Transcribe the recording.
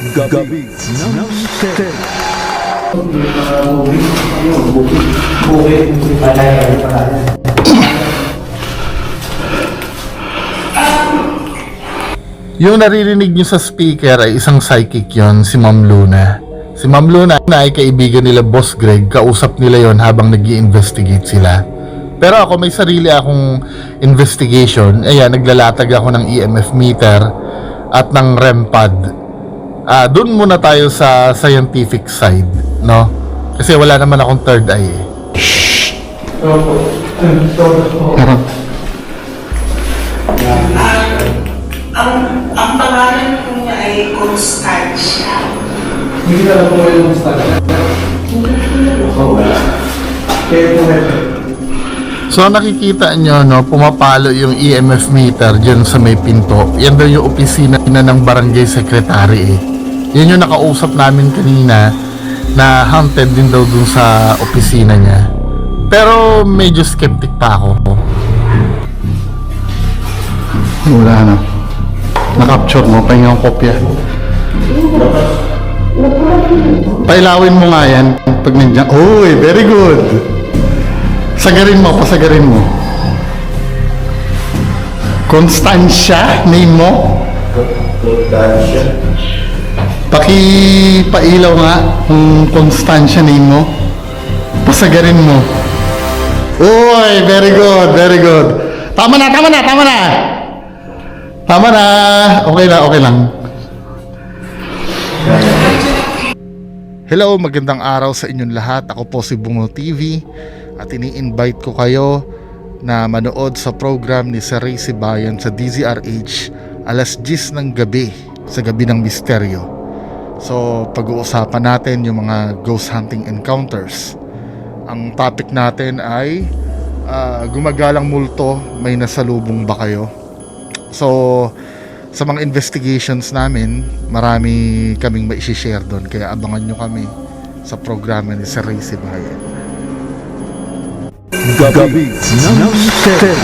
Gabi ng Mister. Yung naririnig nyo sa speaker ay isang psychic yon, si Ma'am Luna. Si Ma'am Luna ay kaibigan nila Boss Greg, kausap nila yon habang nag-i-investigate sila. Pero ako may sarili akong investigation, ayan, naglalatag ako ng EMF meter at ng REM pad. Doon muna tayo sa scientific side, no? Kasi wala naman akong third eye eh. Ang pangalan po niya ay Constancia. Hindi na lang po yung Constancia. So nakikita nyo, no, pumapalo yung EMF meter dyan sa may pinto. Yan daw yung opisina ng barangay secretary eh. Yan yung nakausap namin kanina na haunted din daw dun sa opisina niya. Pero medyo skeptic pa ako. Wala na. Na-capture mo, pahinga ang kopya. Pailawin mo nga yan pag nandiyan. Uy, very good. Sagarin mo, pasagarin mo. Constancia, name mo? Constancia. Pailaw nga kung Constancia name mo. Pasagarin mo. Uy, very good, very good. Tama na. Okay lang. Hello, magandang araw sa inyong lahat. Ako po si Bungo TV at ini-invite ko kayo na manood sa program ni Sir Ray Sibayan sa DZRH alas 10 ng gabi sa Gabi ng Misteryo. So, pag-uusapan natin yung mga ghost hunting encounters. Ang topic natin ay gumagalang multo, may nasalubong ba kayo? So, sa mga investigations namin, marami kaming mai-share doon. Kaya abangan nyo kami sa programa ni Sir Ray Sibayan. Gabi ng Mister.